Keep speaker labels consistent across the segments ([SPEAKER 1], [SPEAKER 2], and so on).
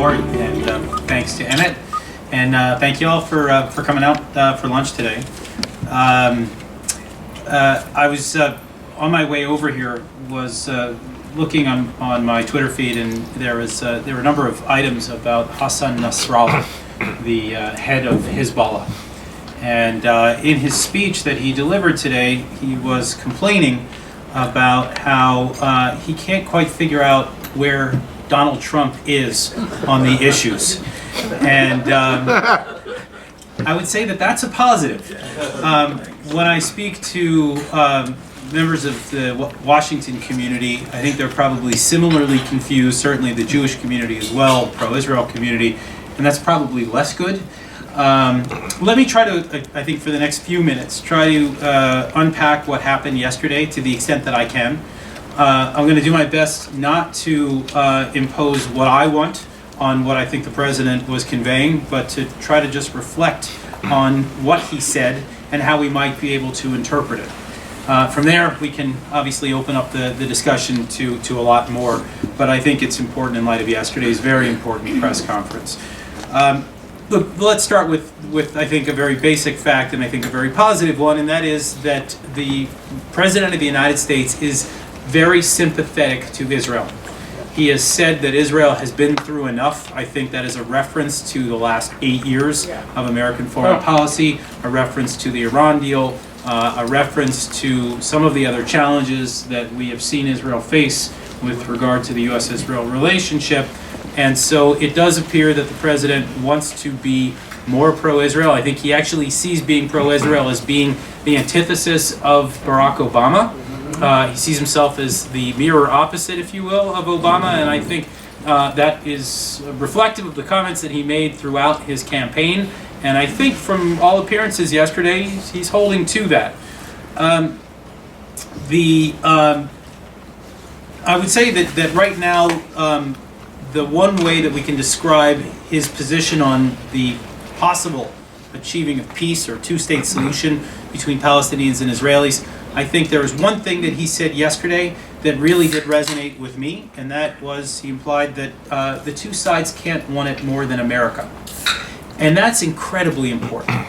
[SPEAKER 1] floor, and thanks to EMET, and thank you all for coming out for lunch today. I was on my way over here, was looking on my Twitter feed, and there were a number of items about Hassan Nasrallah, the head of Hezbollah. And in his speech that he delivered today, he was complaining about how he can't quite figure out where Donald Trump is on the issues. And I would say that that's a positive. When I speak to members of the Washington community, I think they're probably similarly confused, certainly the Jewish community as well, pro-Israel community, and that's probably less good. Let me try to, I think for the next few minutes, try to unpack what happened yesterday to the extent that I can. I'm going to do my best not to impose what I want on what I think the president was conveying, but to try to just reflect on what he said and how we might be able to interpret it. From there, we can obviously open up the discussion to a lot more, but I think it's important in light of yesterday's very important press conference. Look, let's start with I think a very basic fact, and I think a very positive one, and that is that the President of the United States is very sympathetic to Israel. He has said that Israel has been through enough. I think that is a reference to the last 8 years of American foreign policy, a reference to the Iran deal, a reference to some of the other challenges that we have seen Israel face with regard to the U.S.-Israel relationship. And so it does appear that the president wants to be more pro-Israel. I think he actually sees being pro-Israel as being the antithesis of Barack Obama. He sees himself as the mirror opposite, if you will, of Obama, and I think that is reflective of the comments that he made throughout his campaign. And I think from all appearances yesterday, he's holding to that. I would say that right now, the one way that we can describe his position on the possible achieving of peace or two-state solution between Palestinians and Israelis, I think there is one thing that he said yesterday that really did resonate with me, and that was he implied that the two sides can't want it more than America. And that's incredibly important.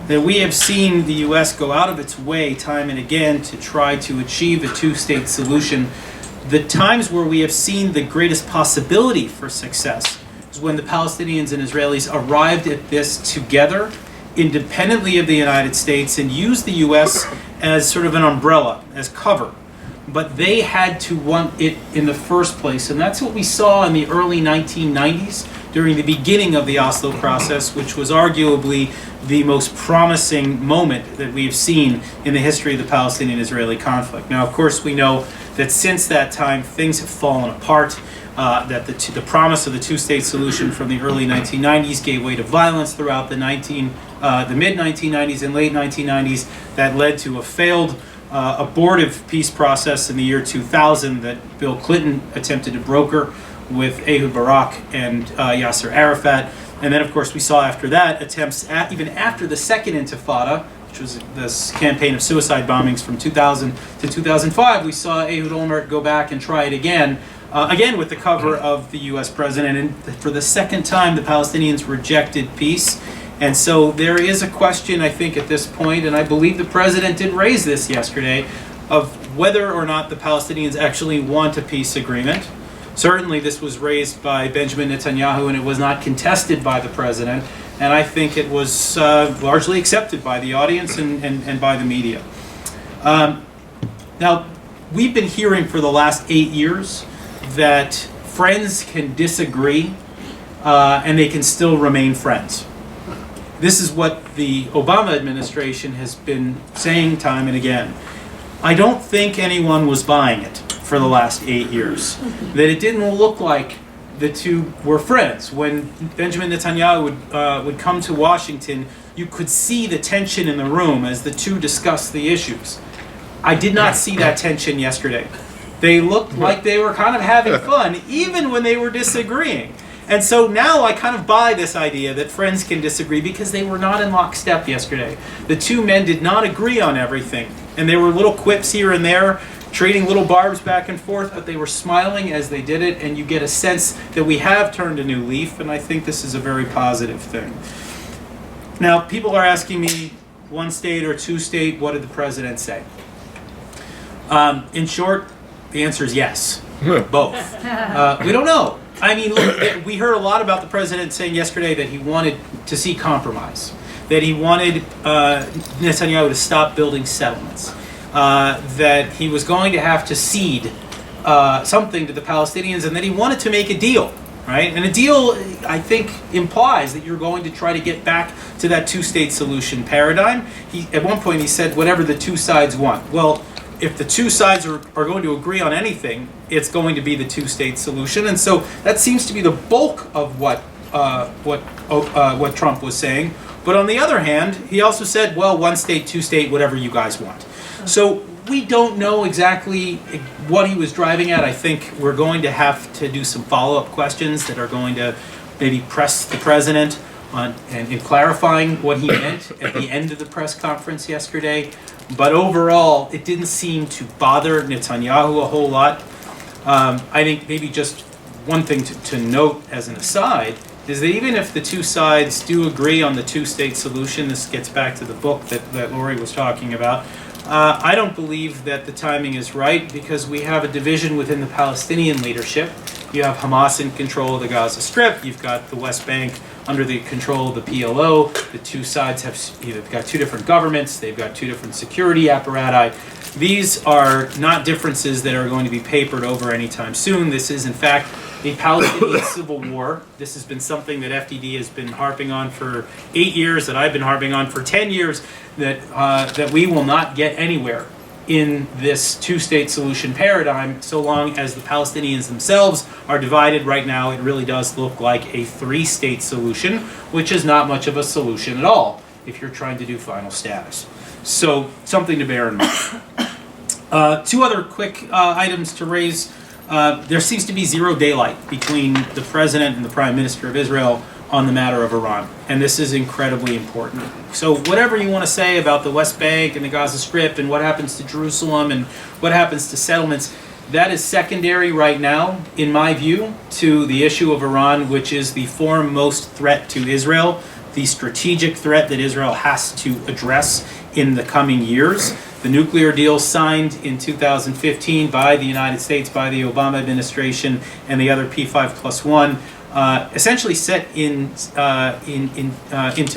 [SPEAKER 1] That we have seen the U.S. go out of its way time and again to try to achieve a two-state solution. The times where we have seen the greatest possibility for success is when the Palestinians and Israelis arrived at this together, independently of the United States, and used the U.S. as sort of an umbrella, as cover. But they had to want it in the first place, and that's what we saw in the early 1990s during the beginning of the Oslo process, which was arguably the most promising moment that we've seen in the history of the Palestinian-Israeli conflict. Now, of course, we know that since that time, things have fallen apart, that the promise of the two-state solution from the early 1990s gave way to violence throughout the mid-1990s and late 1990s that led to a failed abortive peace process in the year 2000 that Bill Clinton attempted to broker with Ehud Barak and Yasser Arafat. And then, of course, we saw after that attempts, even after the second Intifada, which was this campaign of suicide bombings from 2000 to 2005, we saw Ehud Olmert go back and try it again, again with the cover of the U.S. president. And for the second time, the Palestinians rejected peace. And so there is a question, I think, at this point, and I believe the president did raise this yesterday, of whether or not the Palestinians actually want a peace agreement. Certainly this was raised by Benjamin Netanyahu, and it was not contested by the president. And I think it was largely accepted by the audience and by the media. Now, we've been hearing for the last 8 years that friends can disagree and they can still remain friends. This is what the Obama administration has been saying time and again. I don't think anyone was buying it for the last 8 years. That it didn't look like the two were friends. When Benjamin Netanyahu would come to Washington, you could see the tension in the room as the two discussed the issues. I did not see that tension yesterday. They looked like they were kind of having fun, even when they were disagreeing. And so now I kind of buy this idea that friends can disagree because they were not in lockstep yesterday. The two men did not agree on everything. And there were little quips here and there trading little barbs back and forth, but they were smiling as they did it, and you get a sense that we have turned a new leaf, and I think this is a very positive thing. Now, people are asking me, one state or two state, what did the president say? In short, the answer is yes, both. We don't know. I mean, look, we heard a lot about the president saying yesterday that he wanted to see compromise, that he wanted Netanyahu to stop building settlements, that he was going to have to cede something to the Palestinians, and that he wanted to make a deal, right? And a deal, I think, implies that you're going to try to get back to that two-state solution paradigm. At one point he said, whatever the two sides want. Well, if the two sides are going to agree on anything, it's going to be the two-state solution. And so that seems to be the bulk of what Trump was saying. But on the other hand, he also said, well, one state, two state, whatever you guys want. So we don't know exactly what he was driving at. I think we're going to have to do some follow-up questions that are going to maybe press the president on in clarifying what he meant at the end of the press conference yesterday. But overall, it didn't seem to bother Netanyahu a whole lot. I think maybe just one thing to note as an aside is that even if the two sides do agree on the two-state solution, this gets back to the book that Lori was talking about, I don't believe that the timing is right, because we have a division within the Palestinian leadership. You have Hamas in control of the Gaza Strip. You've got the West Bank under the control of the PLO. The two sides have got two different governments. They've got two different security apparati. These are not differences that are going to be papered over anytime soon. This is, in fact, a Palestinian civil war. This has been something that FDD has been harping on for 8 years, that I've been harping on for 10 years, that we will not get anywhere in this two-state solution paradigm so long as the Palestinians themselves are divided. Right now, it really does look like a three-state solution, which is not much of a solution at all if you're trying to do final status. So, something to bear in mind. Two other quick items to raise. There seems to be zero daylight between the president and the prime minister of Israel on the matter of Iran, and this is incredibly important. So whatever you want to say about the West Bank and the Gaza Strip and what happens to Jerusalem and what happens to settlements, that is secondary right now, in my view, to the issue of Iran, which is the foremost threat to Israel, the strategic threat that Israel has to address in the coming years. The nuclear deal signed in 2015 by the United States, by the Obama administration, and the other P5+1, essentially set into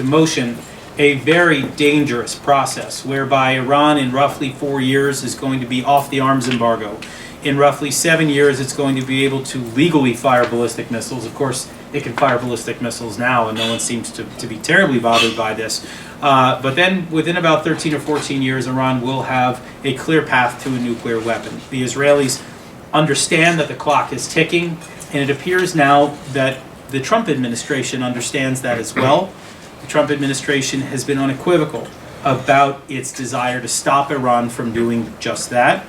[SPEAKER 1] motion a very dangerous process whereby Iran in roughly 4 years is going to be off the arms embargo. In roughly 7 years, it's going to be able to legally fire ballistic missiles. Of course, it can fire ballistic missiles now, and no one seems to be terribly bothered by this. But then within about 13 or 14 years, Iran will have a clear path to a nuclear weapon. The Israelis understand that the clock is ticking, and it appears now that the Trump administration understands that as well. The Trump administration has been unequivocal about its desire to stop Iran from doing just that.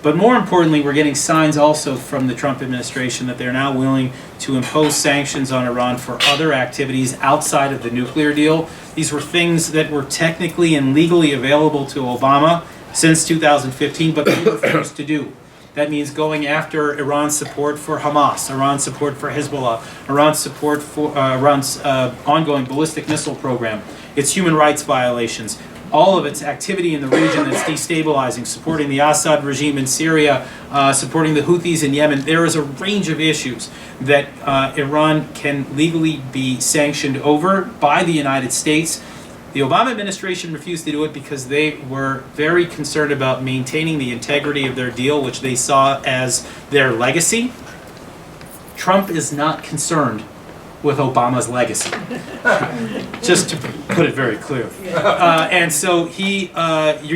[SPEAKER 1] But more importantly, we're getting signs also from the Trump administration that they're now willing to impose sanctions on Iran for other activities outside of the nuclear deal. These were things that were technically and legally available to Obama since 2015, but they refused to do. That means going after Iran's support for Hamas, Iran's support for Hezbollah, Iran's support for Iran's ongoing ballistic missile program, its human rights violations, all of its activity in the region that's destabilizing, supporting the Assad regime in Syria, supporting the Houthis in Yemen. There is a range of issues that Iran can legally be sanctioned over by the United States. The Obama administration refused to do it because they were very concerned about maintaining the integrity of their deal, which they saw as their legacy. Trump is not concerned with Obama's legacy, just to put it very clear. And so you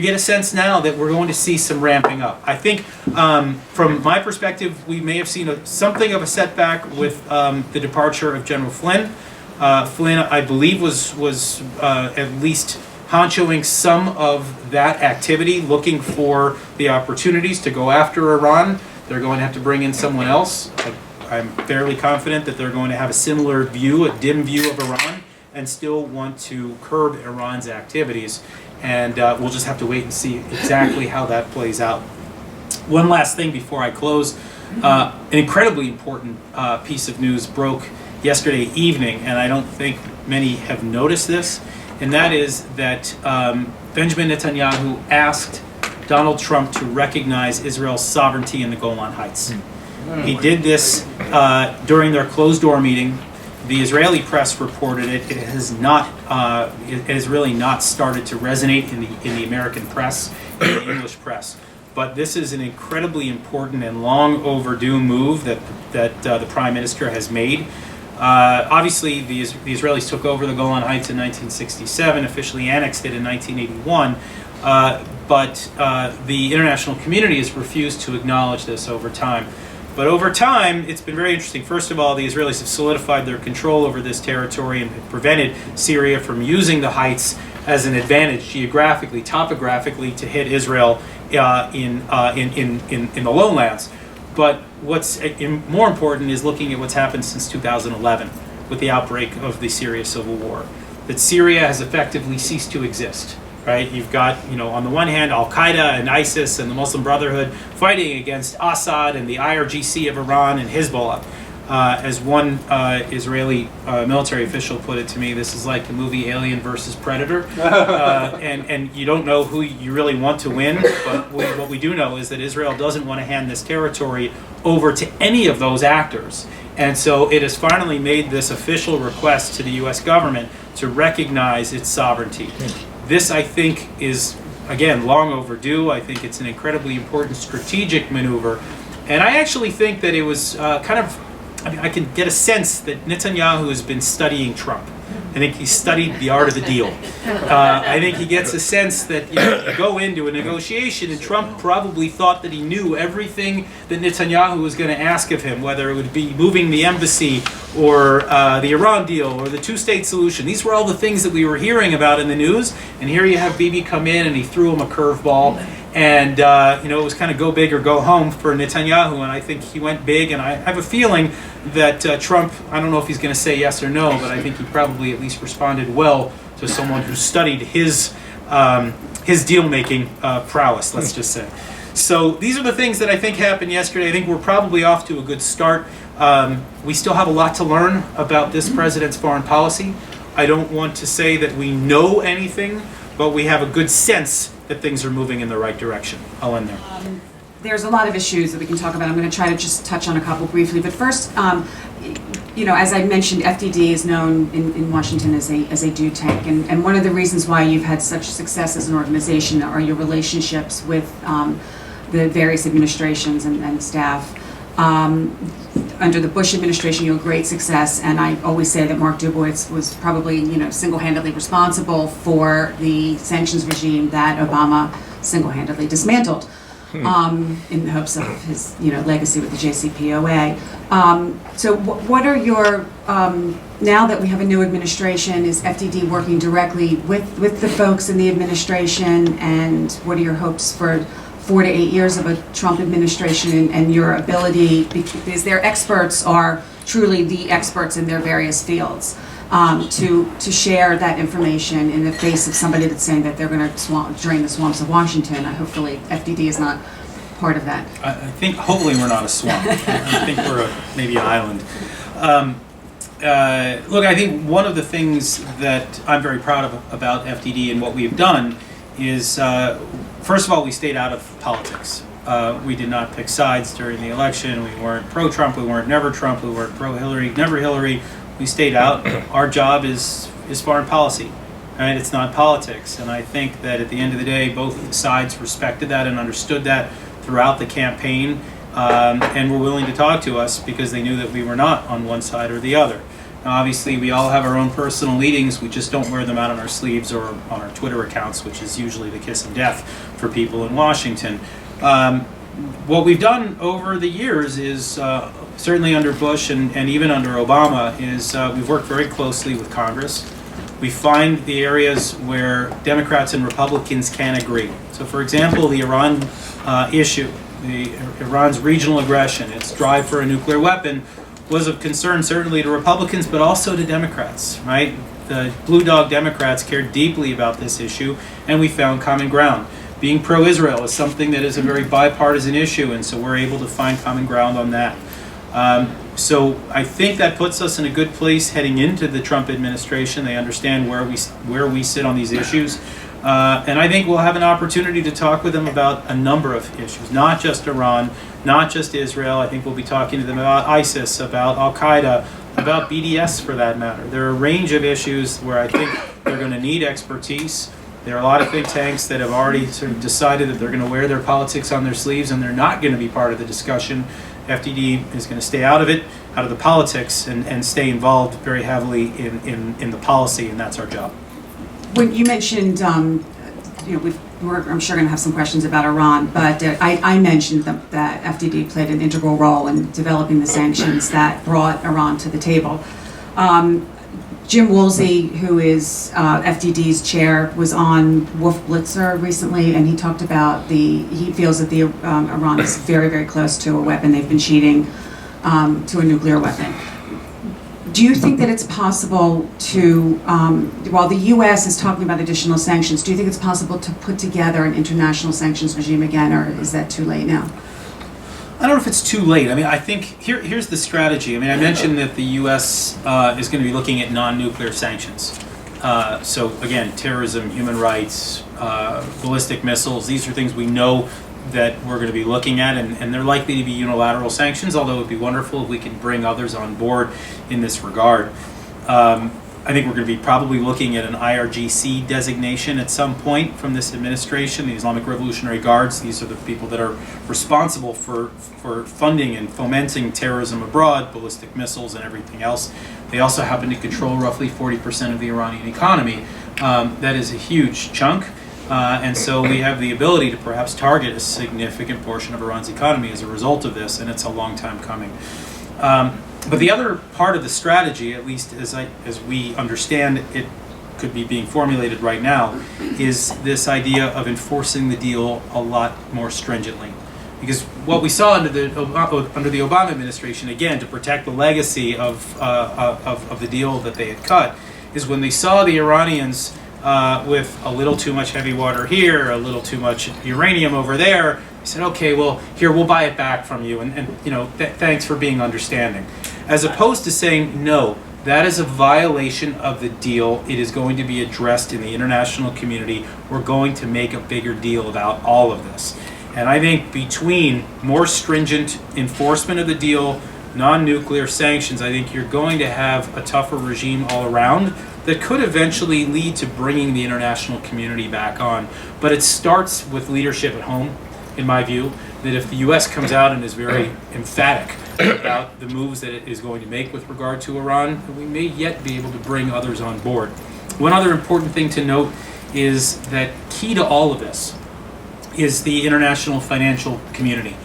[SPEAKER 1] get a sense now that we're going to see some ramping up. I think from my perspective, we may have seen something of a setback with the departure of General Flynn. Flynn, I believe, was at least honchoing some of that activity, looking for the opportunities to go after Iran. They're going to have to bring in someone else. I'm fairly confident that they're going to have a similar view, a dim view of Iran, and still want to curb Iran's activities. And we'll just have to wait and see exactly how that plays out. One last thing before I close. An incredibly important piece of news broke yesterday evening, and I don't think many have noticed this, and that is that Benjamin Netanyahu asked Donald Trump to recognize Israel's sovereignty in the Golan Heights. He did this during their closed-door meeting. The Israeli press reported it. It has not. It has really not started to resonate in the American press, in the English press. But this is an incredibly important and long overdue move that the Prime Minister has made. Obviously, the Israelis took over the Golan Heights in 1967, officially annexed it in 1981. But the international community has refused to acknowledge this over time. But over time, it's been very interesting. First of all, the Israelis have solidified their control over this territory and have prevented Syria from using the heights as an advantage geographically, topographically, to hit Israel in the lowlands. But what's more important is looking at what's happened since 2011 with the outbreak of the Syria civil war. That Syria has effectively ceased to exist. Right? You've got, on the one hand, Al-Qaeda and ISIS and the Muslim Brotherhood fighting against Assad and the IRGC of Iran and Hezbollah. As one Israeli military official put it to me, this is like the movie Alien versus Predator. And you don't know who you really want to win, but what we do know is that Israel doesn't want to hand this territory over to any of those actors. And so it has finally made this official request to the U.S. government to recognize its sovereignty. This, I think, is, again, long overdue. I think it's an incredibly important strategic maneuver. And I actually think that it was I can get a sense that Netanyahu has been studying Trump. I think he studied the art of the deal. I think he gets a sense that you go into a negotiation, and Trump probably thought that he knew everything that Netanyahu was going to ask of him, whether it would be moving the embassy or the Iran deal or the two-state solution. These were all the things that we were hearing about in the news, and here you have Bibi come in and he threw him a curveball. And, it was kind of go big or go home for Netanyahu, and I think he went big, and I have a feeling that Trump, I don't know if he's going to say yes or no, but I think he probably at least responded well to someone who studied his deal-making prowess, let's just say. So these are the things that I think happened yesterday. I think we're probably off to a good start. We still have a lot to learn about this president's foreign policy. I don't want to say that we know anything, but we have a good sense that things are moving in the right direction. I'll end there.
[SPEAKER 2] There's a lot of issues that we can talk about. I'm going to try to just touch on a couple briefly. But first, as I mentioned, FDD is known in Washington as a do tank. And one of the reasons why you've had such success as an organization are your relationships with the various administrations and staff. Under the Bush administration, you had great success, and I always say that Mark Dubowitz was probably, single-handedly responsible for the sanctions regime that Obama single-handedly dismantled, in the hopes of his, legacy with the JCPOA. So, what are your now that we have a new administration? Is FDD working directly with the folks in the administration, and what are your hopes for 4 to 8 years of a Trump administration and your ability, because their experts are truly the experts in their various fields, to share that information in the face of somebody that's saying that they're going to drain the swamps of Washington? Hopefully FDD is not part of that.
[SPEAKER 1] I think hopefully we're not a swamp. I think we're maybe an island. Look, I think one of the things that I'm very proud of about FDD and what we've done is, first of all, we stayed out of politics. We did not pick sides during the election. We weren't pro-Trump. We weren't never Trump. We weren't pro-Hillary, never Hillary. We stayed out. Our job is foreign policy, right? It's not politics. And I think that at the end of the day, both sides respected that and understood that throughout the campaign, and were willing to talk to us because they knew that we were not on one side or the other. Now, obviously, we all have our own personal leanings. We just don't wear them out on our sleeves or on our Twitter accounts, which is usually the kiss of death for people in Washington. What we've done over the years is, certainly under Bush and even under Obama, is we've worked very closely with Congress. We find the areas where Democrats and Republicans can agree. So, for example, the Iran issue, Iran's regional aggression, its drive for a nuclear weapon, was of concern certainly to Republicans, but also to Democrats, right? The Blue Dog Democrats cared deeply about this issue, and we found common ground. being pro-Israel is something that is a very bipartisan issue, and so we're able to find common ground on that. So I think that puts us in a good place heading into the Trump administration. They understand where we sit on these issues. And I think we'll have an opportunity to talk with them about a number of issues, not just Iran, not just Israel. I think we'll be talking to them about ISIS, about Al-Qaeda, about BDS for that matter. There are a range of issues where I think they're going to need expertise. There are a lot of think tanks that have already sort of decided that they're going to wear their politics on their sleeves and they're not going to be part of the discussion. FDD is going to stay out of it, out of the politics, and stay involved very heavily in the policy, and that's our job.
[SPEAKER 2] When you mentioned, I'm sure going to have some questions about Iran, but I mentioned that FDD played an integral role in developing the sanctions that brought Iran to the table. Jim Woolsey, who is FDD's chair, was on Wolf Blitzer recently, and he talked about he feels that Iran is very, very close to a weapon. They've been cheating to a nuclear weapon. Do you think that it's possible to, while the U.S. is talking about additional sanctions, do you think it's possible to put together an international sanctions regime again, or is that too late now?
[SPEAKER 1] I don't know if it's too late. I mean, I think here's the strategy. I mean, I mentioned that the U.S. Is going to be looking at non-nuclear sanctions. So again, terrorism, human rights, ballistic missiles, these are things we know that we're going to be looking at, and they're likely to be unilateral sanctions, although it would be wonderful if we can bring others on board in this regard. I think we're going to be probably looking at an IRGC designation at some point from this administration. The Islamic Revolutionary Guards, these are the people that are responsible for funding and fomenting terrorism abroad, ballistic missiles and everything else. They also happen to control roughly 40% of the Iranian economy. That is a huge chunk. And so we have the ability to perhaps target a significant portion of Iran's economy as a result of this, and it's a long time coming. But the other part of the strategy, at least as we understand it could be being formulated right now, is this idea of enforcing the deal a lot more stringently. Because what we saw under the Obama administration, again, to protect the legacy of the deal that they had cut, is when they saw the Iranians with a little too much heavy water here, a little too much uranium over there, they said, okay, well, here, we'll buy it back from you, and thanks for being understanding. As opposed to saying, no, that is a violation of the deal. It is going to be addressed in the international community. We're going to make a bigger deal about all of this. And I think between more stringent enforcement of the deal, non-nuclear sanctions, I think you're going to have a tougher regime all around that could eventually lead to bringing the international community back on. But it starts with leadership at home, in my view, that if the U.S. comes out and is very emphatic about the moves that it is going to make with regard to Iran, we may yet be able to bring others on board. One other important thing to note is that key to all of this is the international financial community.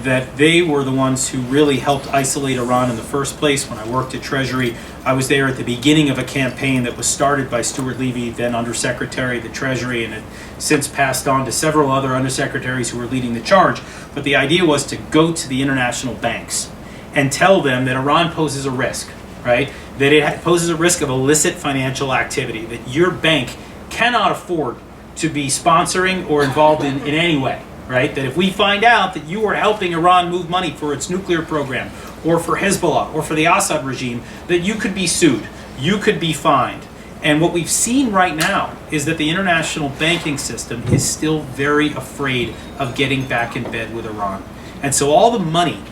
[SPEAKER 1] That they were the ones who really helped isolate Iran in the first place. When I worked at Treasury, I was there at the beginning of a campaign that was started by Stuart Levy, then Undersecretary of the Treasury, and it since passed on to several other undersecretaries who were leading the charge. But the idea was to go to the international banks and tell them that Iran poses a risk, right? That it poses a risk of illicit financial activity, that your bank cannot afford to be sponsoring or involved in any way. Right? That if we find out that you are helping Iran move money for its nuclear program, or for Hezbollah, or for the Assad regime, that you could be sued, you could be fined. And what we've seen right now is that the international banking system is still very afraid of getting back in bed with Iran. And so all the money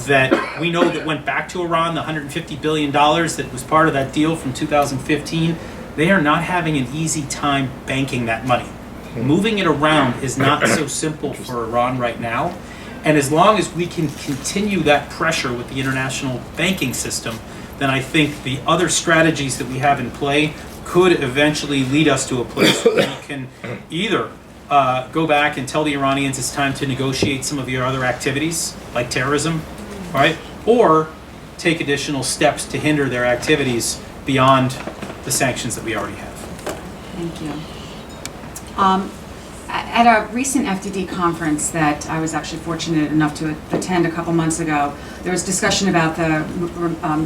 [SPEAKER 1] that we know that went back to Iran, the $150 billion that was part of that deal from 2015, they are not having an easy time banking that money. Moving it around is not so simple for Iran right now. And as long as we can continue that pressure with the international banking system, then I think the other strategies that we have in play could eventually lead us to a place where we can either go back and tell the Iranians it's time to negotiate some of your other activities, like terrorism, right? Or take additional steps to hinder their activities beyond the sanctions that we already have.
[SPEAKER 2] Thank you. At a recent FDD conference that I was actually fortunate enough to attend a couple months ago, there was discussion about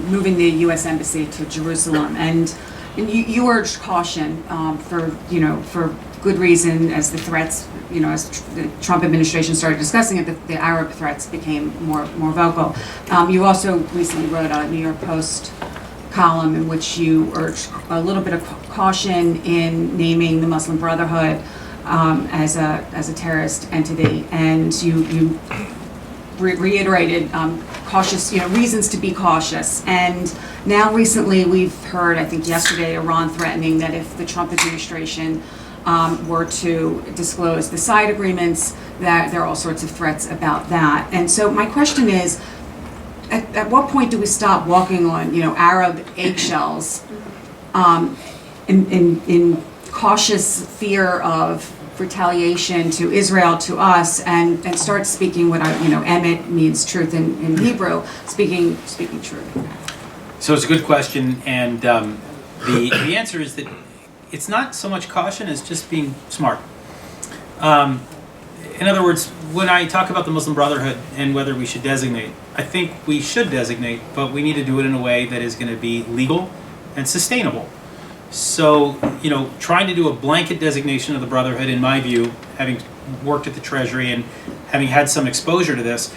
[SPEAKER 2] moving the U.S. Embassy to Jerusalem, and you urged caution for good reason, as the threats, as the Trump administration started discussing it, the Arab threats became more vocal. You also recently wrote a New York Post column in which you urged a little bit of caution in naming the Muslim Brotherhood as a terrorist entity, and you reiterated cautious, reasons to be cautious. And now recently we've heard, I think yesterday, Iran threatening that if the Trump administration were to disclose the side agreements, that there are all sorts of threats about that. And so my question is, at what point do we stop walking on, Arab eggshells in cautious fear of retaliation to Israel, to us, and start speaking what EMET means truth in Hebrew, speaking truth?
[SPEAKER 1] So it's a good question, and the answer is that it's not so much caution as just being smart. In other words, when I talk about the Muslim Brotherhood and whether we should designate, I think we should designate, but we need to do it in a way that is going to be legal and sustainable. So, trying to do a blanket designation of the Brotherhood, in my view, having worked at the Treasury and having had some exposure to this,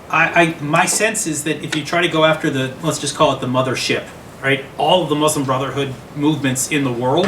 [SPEAKER 1] my sense is that if you try to go after let's just call it the mothership, right, all of the Muslim Brotherhood movements in the world,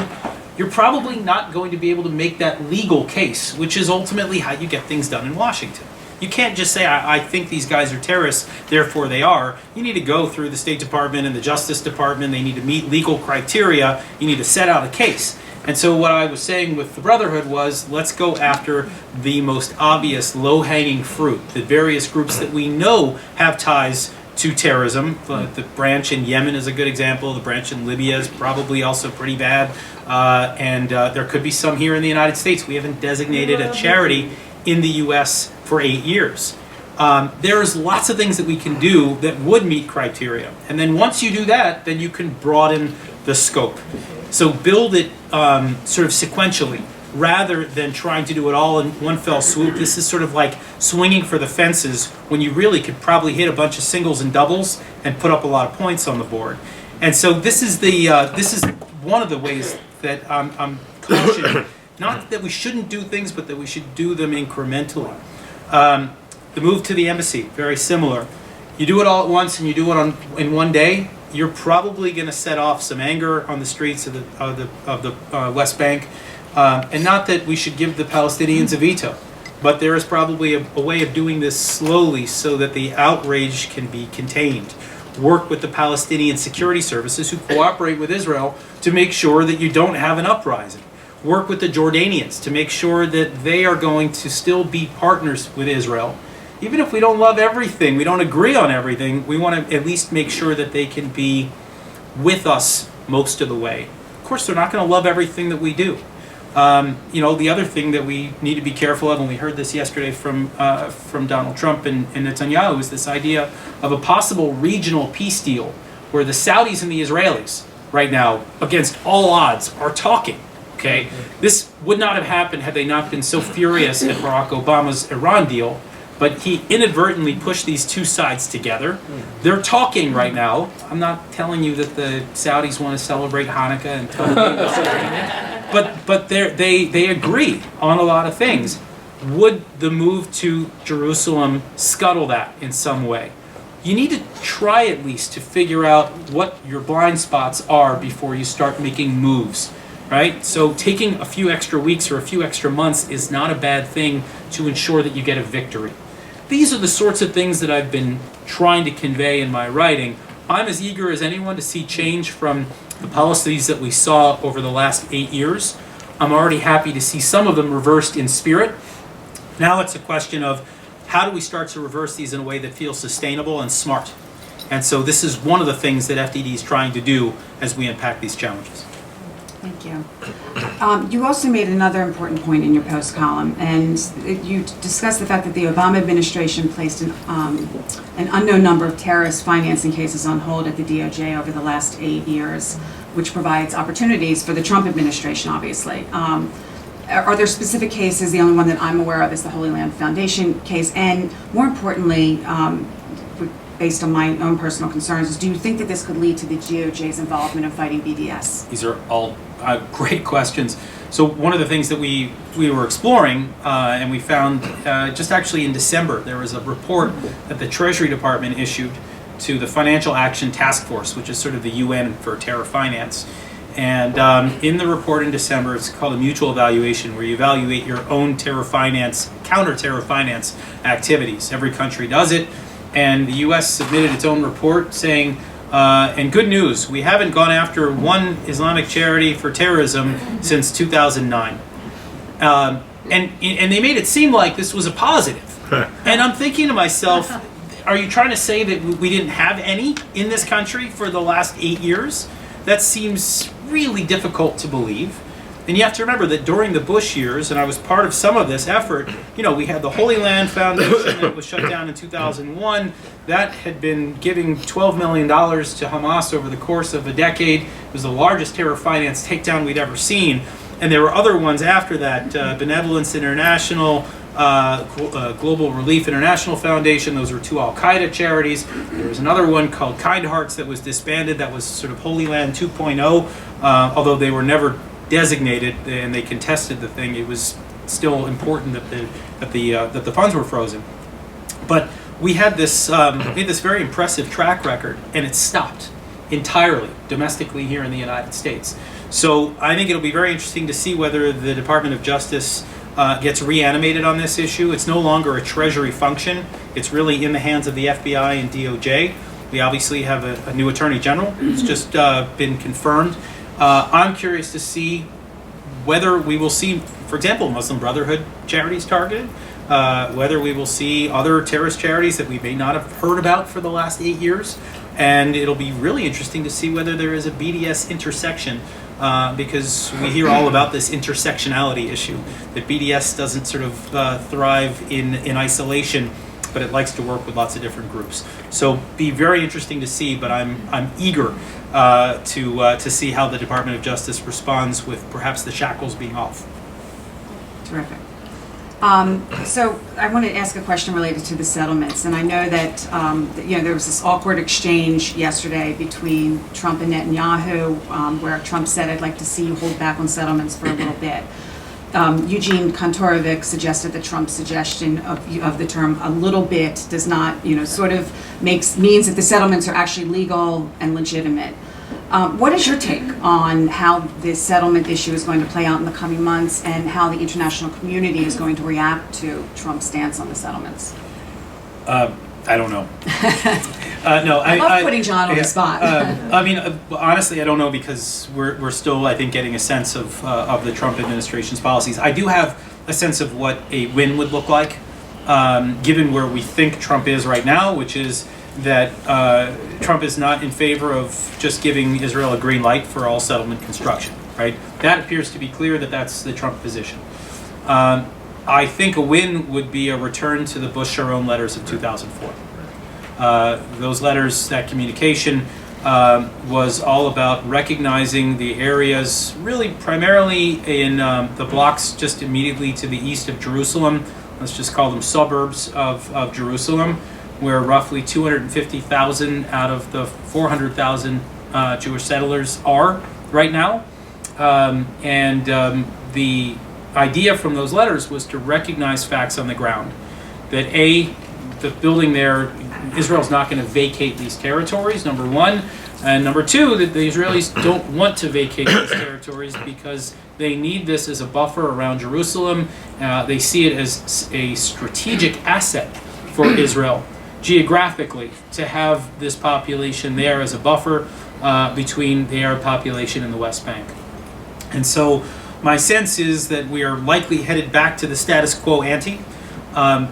[SPEAKER 1] you're probably not going to be able to make that legal case, which is ultimately how you get things done in Washington. You can't just say, I think these guys are terrorists, therefore they are. You need to go through the State Department and the Justice Department. They need to meet legal criteria. You need to set out a case. And so what I was saying with the Brotherhood was, let's go after the most obvious low-hanging fruit, the various groups that we know have ties to terrorism. The branch in Yemen is a good example. The branch in Libya is probably also pretty bad. And there could be some here in the United States. We haven't designated a charity in the U.S. for 8 years. There's lots of things that we can do that would meet criteria. And then once you do that, then you can broaden the scope. So build it sort of sequentially, rather than trying to do it all in one fell swoop. This is sort of like swinging for the fences when you really could probably hit a bunch of singles and doubles and put up a lot of points on the board. And so this is one of the ways that I'm cautioning. Not that we shouldn't do things, but that we should do them incrementally. The move to the embassy, very similar. You do it all at once and you do it in one day, you're probably going to set off some anger on the streets of the West Bank. And not that we should give the Palestinians a veto, but there is probably a way of doing this slowly so that the outrage can be contained. Work with the Palestinian security services who cooperate with Israel to make sure that you don't have an uprising. Work with the Jordanians to make sure that they are going to still be partners with Israel. Even if we don't love everything, we don't agree on everything, we want to at least make sure that they can be with us most of the way. Of course, they're not going to love everything that we do. The other thing that we need to be careful of, and we heard this yesterday from Donald Trump and Netanyahu, is this idea of a possible regional peace deal where the Saudis and the Israelis right now, against all odds, are talking. Okay, this would not have happened had they not been so furious at Barack Obama's Iran deal, but he inadvertently pushed these two sides together. They're talking right now. I'm not telling you that the Saudis want to celebrate Hanukkah and tell you but they agree on a lot of things. Would the move to Jerusalem scuttle that in some way? You need to try at least to figure out what your blind spots are before you start making moves. Right? So taking a few extra weeks or a few extra months is not a bad thing to ensure that you get a victory. These are the sorts of things that I've been trying to convey in my writing. I'm as eager as anyone to see change from the policies that we saw over the last 8 years. I'm already happy to see some of them reversed in spirit. Now it's a question of how do we start to reverse these in a way that feels sustainable and smart. And so this is one of the things that FDD is trying to do as we unpack these challenges.
[SPEAKER 2] Thank you. You also made another important point in your post column, and you discussed the fact that the Obama administration placed an unknown number of terrorist financing cases on hold at the DOJ over the last 8 years, which provides opportunities for the Trump administration, obviously. Are there specific cases? The only one that I'm aware of is the Holy Land Foundation case, and more importantly, based on my own personal concerns, is do you think that this could lead to the DOJ's involvement in fighting BDS?
[SPEAKER 1] These are all great questions. So one of the things that we were exploring, and we found just actually in December, there was a report that the Treasury Department issued to the Financial Action Task Force, which is sort of the UN for terror finance. And in the report in December, it's called a mutual evaluation, where you evaluate your own terror finance, counter-terror finance activities. Every country does it, and the U.S. submitted its own report saying, and good news, we haven't gone after one Islamic charity for terrorism since 2009. And they made it seem like this was a positive. And I'm thinking to myself, are you trying to say that we didn't have any in this country for the last 8 years? That seems really difficult to believe. And you have to remember that during the Bush years, and I was part of some of this effort, we had the Holy Land Foundation that was shut down in 2001. That had been giving $12 million to Hamas over the course of a decade. It was the largest terror finance takedown we'd ever seen. And there were other ones after that, Benevolence International, Global Relief International Foundation. Those were two Al-Qaeda charities. There was another one called Kind Hearts that was disbanded. That was sort of Holy Land 2.0, although they were never designated and they contested the thing. It was still important that the funds were frozen. But we had this very impressive track record, and it stopped entirely domestically here in the United States. So I think it'll be very interesting to see whether the Department of Justice gets reanimated on this issue. It's no longer a Treasury function. It's really in the hands of the FBI and DOJ. We obviously have a new Attorney General who's just been confirmed. I'm curious to see whether we will see, for example, Muslim Brotherhood charities targeted, whether we will see other terrorist charities that we may not have heard about for the last 8 years. And it'll be really interesting to see whether there is a BDS intersection, because we hear all about this intersectionality issue, that BDS doesn't sort of thrive in isolation, but it likes to work with lots of different groups. So be very interesting to see, but I'm eager to see how the Department of Justice responds with perhaps the shackles being off.
[SPEAKER 2] Terrific. So I want to ask a question related to the settlements, and I know that there was this awkward exchange yesterday between Trump and Netanyahu, where Trump said, "I'd like to see you hold back on settlements for a little bit." Eugene Kontorovic suggested that Trump's suggestion of the term "a little bit" does not, sort of means that the settlements are actually legal and legitimate. What is your take on how this settlement issue is going to play out in the coming months, and how the international community is going to react to Trump's stance on the settlements?
[SPEAKER 1] I don't know. No,
[SPEAKER 2] I love putting John on the spot.
[SPEAKER 1] Honestly, I don't know, because we're still, I think, getting a sense of the Trump administration's policies. I do have a sense of what a win would look like, given where we think Trump is right now, which is that Trump is not in favor of just giving Israel a green light for all settlement construction, right? That appears to be clear that that's the Trump position. I think a win would be a return to the Bush-Sharon letters of 2004. Those letters, that communication, was all about recognizing the areas, really primarily in the blocks just immediately to the east of Jerusalem. Let's just call them suburbs of Jerusalem, where roughly 250,000 out of the 400,000 Jewish settlers are right now. The idea from those letters was to recognize facts on the ground. That A, the building there, Israel's not going to vacate these territories, number one. And number two, that the Israelis don't want to vacate these territories because they need this as a buffer around Jerusalem. They see it as a strategic asset for Israel, geographically, to have this population there as a buffer between the Arab population and the West Bank. And so my sense is that we are likely headed back to the status quo ante.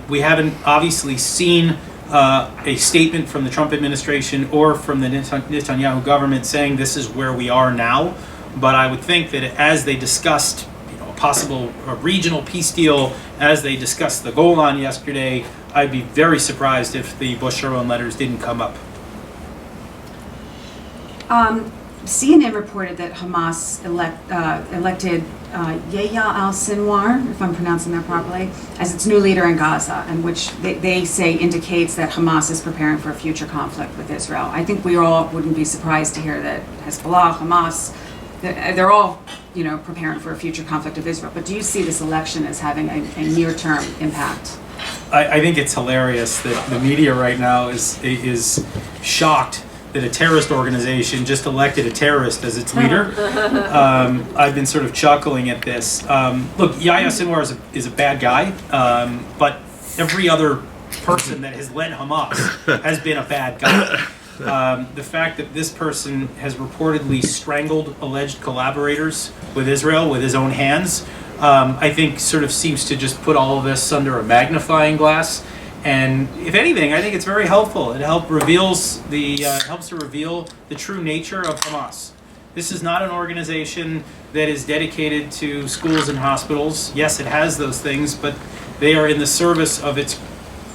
[SPEAKER 1] We haven't obviously seen a statement from the Trump administration or from the Netanyahu government saying this is where we are now. But I would think that as they discussed a possible regional peace deal, as they discussed the Golan yesterday, I'd be very surprised if the Bush-Sharon letters didn't come up.
[SPEAKER 2] CNN reported that Hamas elected Yahya al-Sinwar, if I'm pronouncing that properly, as its new leader in Gaza, and which they say indicates that Hamas is preparing for a future conflict with Israel. I think we all wouldn't be surprised to hear that Hezbollah, Hamas, they're all, preparing for a future conflict of Israel. But do you see this election as having a near-term impact?
[SPEAKER 1] I think it's hilarious that the media right now is shocked that a terrorist organization just elected a terrorist as its leader. I've been sort of chuckling at this. Look, Yahya Sinwar is a bad guy, but every other person that has led Hamas has been a bad guy. The fact that this person has reportedly strangled alleged collaborators with Israel with his own hands, I think sort of seems to just put all of this under a magnifying glass. And if anything, I think it's very helpful. It helps to reveal the true nature of Hamas. This is not an organization that is dedicated to schools and hospitals. Yes, it has those things, but they are in the service of its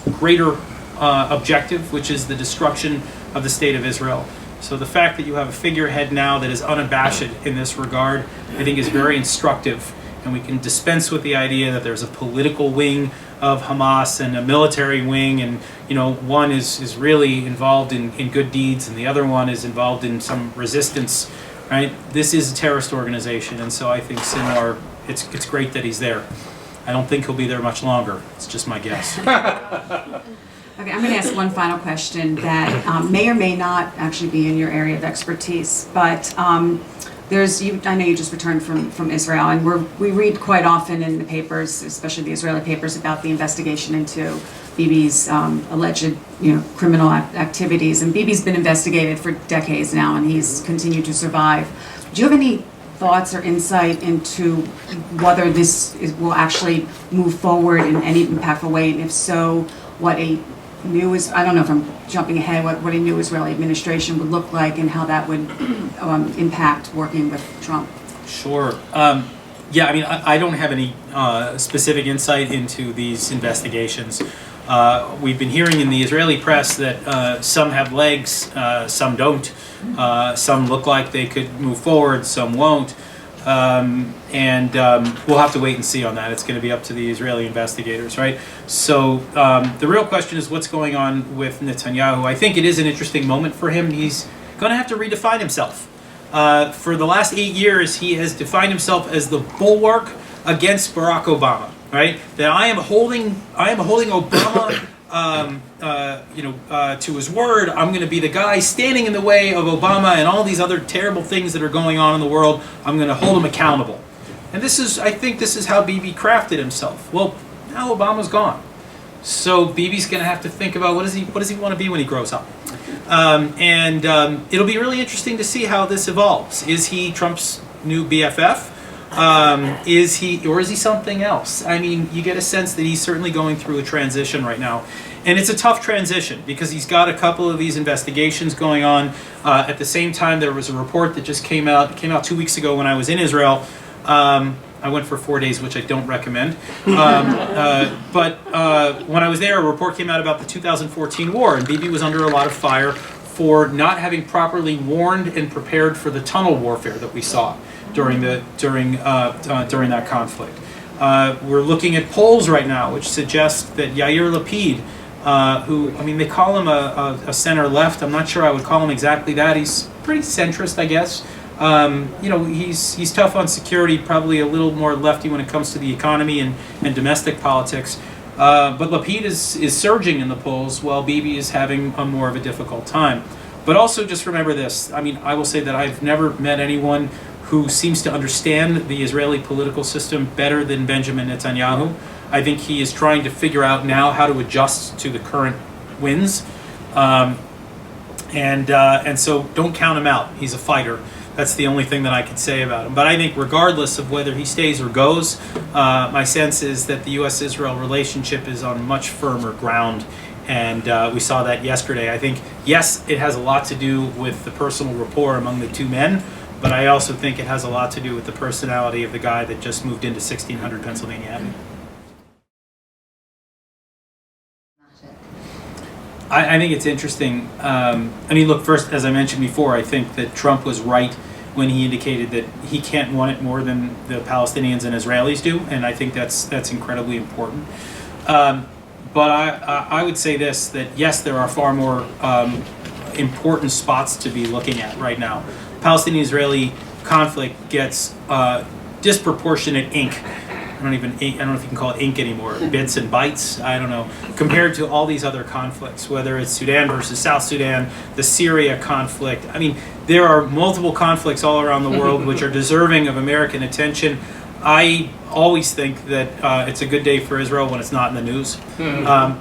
[SPEAKER 1] greater objective, which is the destruction of the state of Israel. So the fact that you have a figurehead now that is unabashed in this regard, I think is very instructive. And we can dispense with the idea that there's a political wing of Hamas and a military wing, and one is really involved in good deeds and the other one is involved in some resistance, right? This is a terrorist organization, and so I think Sinwar, it's great that he's there. I don't think he'll be there much longer. It's just my guess.
[SPEAKER 2] Okay, I'm going to ask one final question that may or may not actually be in your area of expertise, but I know you just returned from Israel, and we read quite often in the papers, especially the Israeli papers, about the investigation into Bibi's alleged, criminal activities. And Bibi's been investigated for decades now, and he's continued to survive. Do you have any thoughts or insight into whether this will actually move forward in any impactful way, and if so, what a new I don't know if I'm jumping ahead, what a new Israeli administration would look like and how that would impact working with Trump?
[SPEAKER 1] Sure. Yeah, I mean, I don't have any specific insight into these investigations. We've been hearing in the Israeli press that some have legs, some don't. Some look like they could move forward, some won't. And we'll have to wait and see on that. It's going to be up to the Israeli investigators, right? So the real question is what's going on with Netanyahu. I think it is an interesting moment for him. He's going to have to redefine himself. For the last 8 years, he has defined himself as the bulwark against Barack Obama, right? That I am holding Obama to his word. I'm going to be the guy standing in the way of Obama and all these other terrible things that are going on in the world. I'm going to hold him accountable. And I think this is how Bibi crafted himself. Well, now Obama's gone. So Bibi's going to have to think about what does he want to be when he grows up. It'll be really interesting to see how this evolves. Is he Trump's new BFF? Is he something else? I mean, you get a sense that he's certainly going through a transition right now. And it's a tough transition because he's got a couple of these investigations going on. At the same time, there was a report that just came out 2 weeks ago when I was in Israel. I went for 4 days, which I don't recommend. But when I was there, a report came out about the 2014 war, and Bibi was under a lot of fire for not having properly warned and prepared for the tunnel warfare that we saw during that conflict. We're looking at polls right now, which suggest that Yair Lapid, they call him a center left. I'm not sure I would call him exactly that. He's pretty centrist, I guess. He's tough on security, probably a little more lefty when it comes to the economy and domestic politics. But Lapid is surging in the polls while Bibi is having a more of a difficult time. But also just remember this. I mean, I will say that I've never met anyone who seems to understand the Israeli political system better than Benjamin Netanyahu. I think he is trying to figure out now how to adjust to the current winds. And so don't count him out. He's a fighter. That's the only thing that I can say about him. But I think regardless of whether he stays or goes, my sense is that the U.S.-Israel relationship is on much firmer ground. And we saw that yesterday. I think, yes, it has a lot to do with the personal rapport among the two men, but I also think it has a lot to do with the personality of the guy that just moved into 1600 Pennsylvania Avenue. I think it's interesting. Look, first, as I mentioned before, I think that Trump was right when he indicated that he can't want it more than the Palestinians and Israelis do, and I think that's incredibly important. But I would say this, that yes, there are far more important spots to be looking at right now. Palestinian-Israeli conflict gets disproportionate ink. I don't know if you can call it ink anymore, bits and bytes, I don't know, compared to all these other conflicts, whether it's Sudan versus South Sudan, the Syria conflict. I mean, there are multiple conflicts all around the world which are deserving of American attention. I always think that it's a good day for Israel when it's not in the news.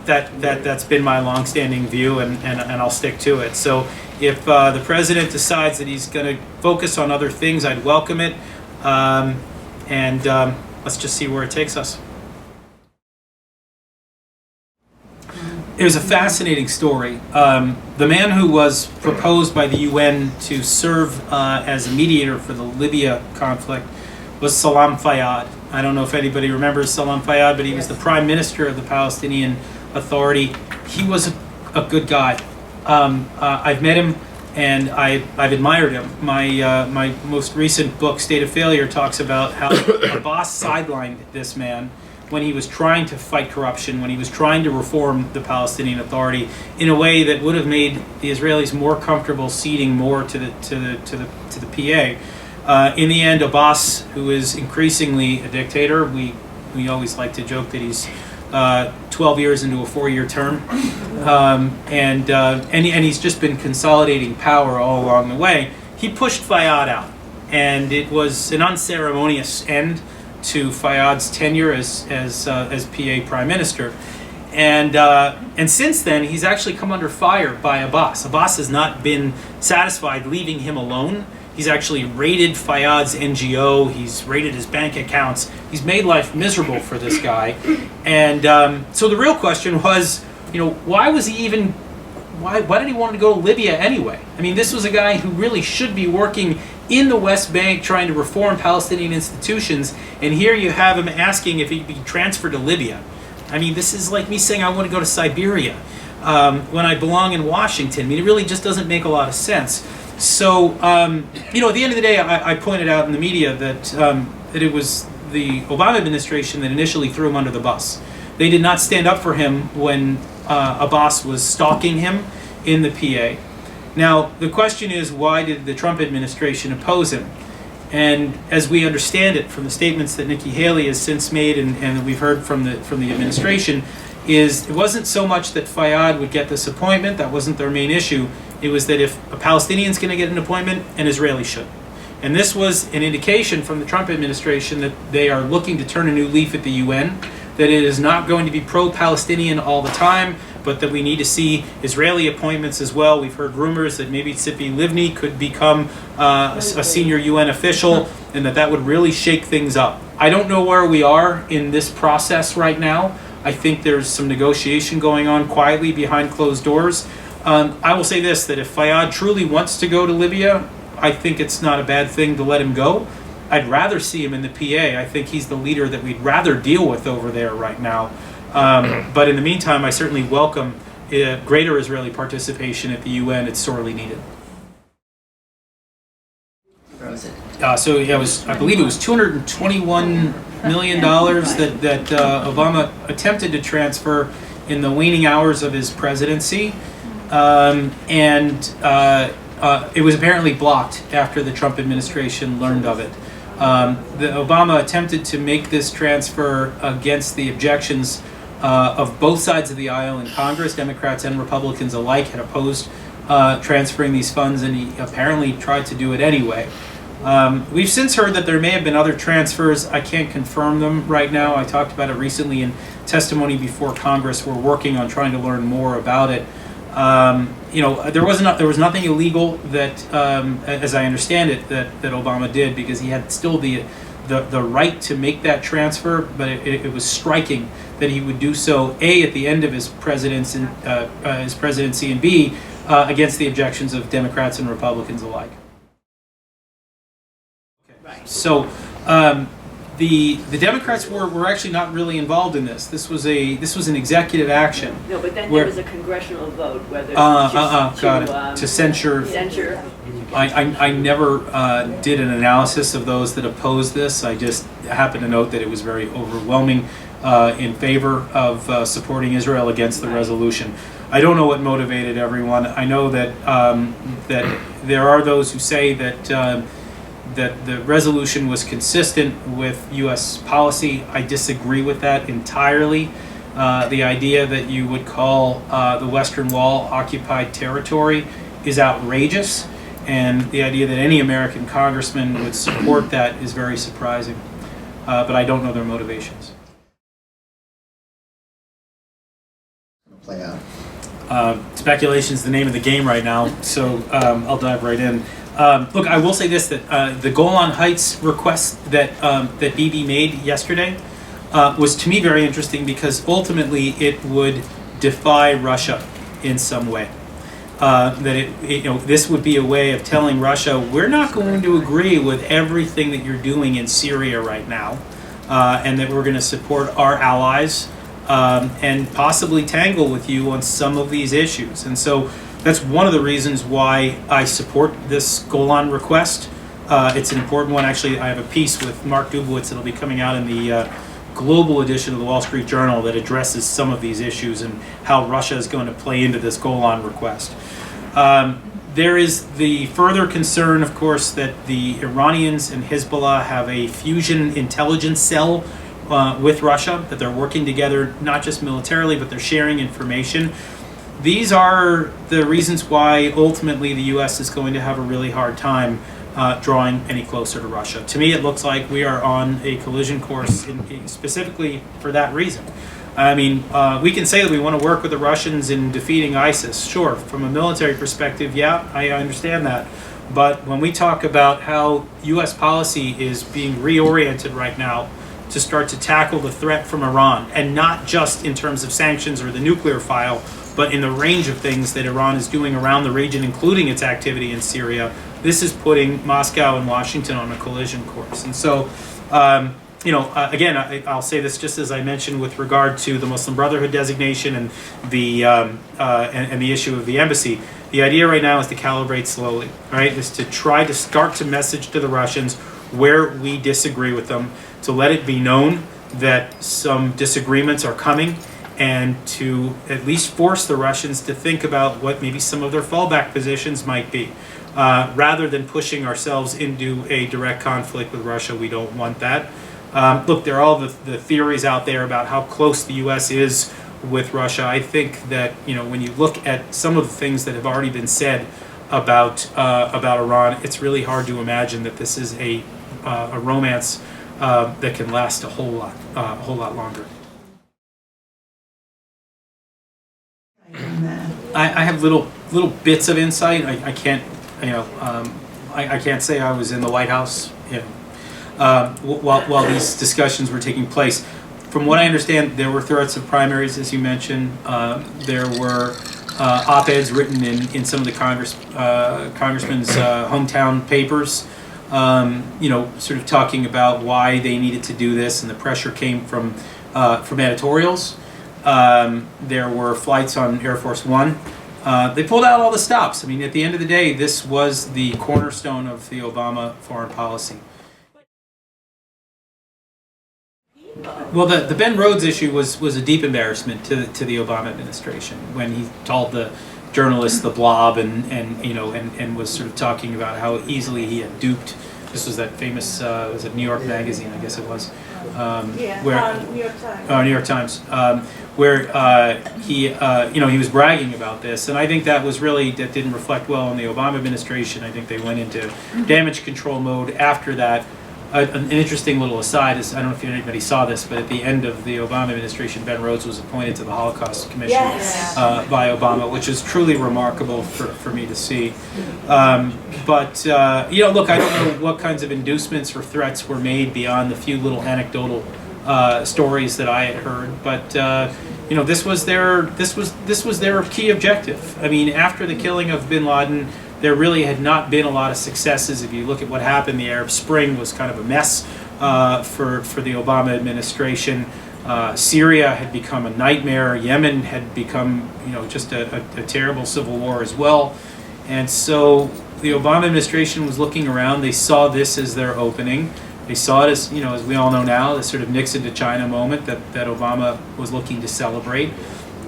[SPEAKER 1] That's been my longstanding view, and I'll stick to it. So if the president decides that he's going to focus on other things, I'd welcome it. Let's just see where it takes us. It was a fascinating story. The man who was proposed by the UN to serve as a mediator for the Libya conflict was Salam Fayyad. I don't know if anybody remembers Salam Fayyad, but he was the prime minister of the Palestinian Authority. He was a good guy. I've met him, and I've admired him. My most recent book, State of Failure, talks about how Abbas sidelined this man when he was trying to fight corruption, when he was trying to reform the Palestinian Authority in a way that would have made the Israelis more comfortable ceding more to the PA. In the end, Abbas, who is increasingly a dictator, we always like to joke that he's 12 years into a 4-year term, and he's just been consolidating power all along the way. He pushed Fayyad out, and it was an unceremonious end to Fayyad's tenure as PA Prime Minister. And since then, he's actually come under fire by Abbas. Abbas has not been satisfied leaving him alone. He's actually raided Fayyad's NGO. He's raided his bank accounts. He's made life miserable for this guy. And so the real question was, why did he want to go to Libya anyway? I mean, this was a guy who really should be working in the West Bank trying to reform Palestinian institutions. And here you have him asking if he'd be transferred to Libya. I mean, this is like me saying I want to go to Siberia when I belong in Washington. I mean, it really just doesn't make a lot of sense. So, at the end of the day, I pointed out in the media that it was the Obama administration that initially threw him under the bus. They did not stand up for him when Abbas was stalking him in the PA. Now, the question is, why did the Trump administration oppose him? And as we understand it from the statements that Nikki Haley has since made and we've heard from the administration, it wasn't so much that Fayyad would get this appointment. That wasn't their main issue. It was that if a Palestinian's going to get an appointment, an Israeli should. And this was an indication from the Trump administration that they are looking to turn a new leaf at the UN, that it is not going to be pro-Palestinian all the time, but that we need to see Israeli appointments as well. We've heard rumors that maybe Tzipi Livni could become a senior UN official, and that would really shake things up. I don't know where we are in this process right now. I think there's some negotiation going on quietly behind closed doors. I will say this, that if Fayyad truly wants to go to Libya, I think it's not a bad thing to let him go. I'd rather see him in the PA. I think he's the leader that we'd rather deal with over there right now. But in the meantime, I certainly welcome greater Israeli participation at the UN. It's sorely needed. I believe it was $221 million that Obama attempted to transfer in the waning hours of his presidency. It was apparently blocked after the Trump administration learned of it. Obama attempted to make this transfer against the objections of both sides of the aisle in Congress. Democrats and Republicans alike had opposed transferring these funds, and he apparently tried to do it anyway. We've since heard that there may have been other transfers. I can't confirm them right now. I talked about it recently in testimony before Congress. We're working on trying to learn more about it. There was nothing illegal that, as I understand it, that Obama did, because he had still the right to make that transfer, but it was striking that he would do so, A, at the end of his presidency, and B, against the objections of Democrats and Republicans alike. Okay. So the Democrats were actually not really involved in this. This was an executive action.
[SPEAKER 3] No, but then there was a congressional vote whether to
[SPEAKER 1] censure. I never did an analysis of those that opposed this. I just happened to note that it was very overwhelming in favor of supporting Israel against the resolution. I don't know what motivated everyone. I know that that there are those who say that that the resolution was consistent with U.S. policy. I disagree with that entirely. The idea that you would call the Western Wall occupied territory is outrageous, and the idea that any American congressman would support that is very surprising. But I don't know their motivations.
[SPEAKER 4] Play out.
[SPEAKER 1] Speculation is the name of the game right now, so I'll dive right in. Look, I will say this, that the Golan Heights request that Bibi made yesterday was to me very interesting, because ultimately it would defy Russia in some way. That this would be a way of telling Russia, we're not going to agree with everything that you're doing in Syria right now, and that we're going to support our allies and possibly tangle with you on some of these issues. And so that's one of the reasons why I support this Golan request. It's an important one. Actually, I have a piece with Mark Dubowitz that'll be coming out in the global edition of the Wall Street Journal that addresses some of these issues and how Russia is going to play into this Golan request. There is the further concern, of course, that the Iranians and Hezbollah have a fusion intelligence cell with Russia, that they're working together not just militarily, but they're sharing information. These are the reasons why ultimately the U.S. is going to have a really hard time drawing any closer to Russia. To me, it looks like we are on a collision course specifically for that reason. I mean, we can say that we want to work with the Russians in defeating ISIS. Sure, from a military perspective, yeah, I understand that. But when we talk about how U.S. policy is being reoriented right now to start to tackle the threat from Iran, and not just in terms of sanctions or the nuclear file, but in the range of things that Iran is doing around the region, including its activity in Syria, this is putting Moscow and Washington on a collision course. And so, again, I'll say this just as I mentioned with regard to the Muslim Brotherhood designation and the issue of the embassy. The idea right now is to calibrate slowly, right? Is to try to start to message to the Russians where we disagree with them, to let it be known that some disagreements are coming, and to at least force the Russians to think about what maybe some of their fallback positions might be. Rather than pushing ourselves into a direct conflict with Russia. We don't want that. Look, there are all the theories out there about how close the U.S. is with Russia. I think that when you look at some of the things that have already been said about Iran, it's really hard to imagine that this is a romance that can last a whole lot longer. I have little bits of insight. I can't I can't say I was in the White House while these discussions were taking place. From what I understand, there were threats of primaries, as you mentioned. There were op-eds written in some of the congressmen's hometown papers, sort of talking about why they needed to do this, and the pressure came from editorials. There were flights on Air Force One. They pulled out all the stops. I mean, at the end of the day, this was the cornerstone of the Obama foreign policy. Well, the Ben Rhodes issue was a deep embarrassment to the Obama administration when he called the journalist the blob and was sort of talking about how easily he had duped. This was that famous was it New York Magazine, I guess it was.
[SPEAKER 3] New York Times.
[SPEAKER 1] New York Times, where he was bragging about this, and I think that didn't reflect well on the Obama administration. I think they went into damage control mode after that. An interesting little aside is, I don't know if anybody saw this, but at the end of the Obama administration, Ben Rhodes was appointed to the Holocaust Commission by Obama, which is truly remarkable for me to see. Look, I don't know what kinds of inducements or threats were made beyond the few little anecdotal stories that I had heard, but this was their key objective. I mean, after the killing of bin Laden, there really had not been a lot of successes. If you look at what happened, the Arab Spring was kind of a mess for the Obama administration. Syria had become a nightmare. Yemen had become, just a terrible civil war as well. And so the Obama administration was looking around. They saw this as their opening. They saw it as, as we all know now, the sort of Nixon to China moment that Obama was looking to celebrate.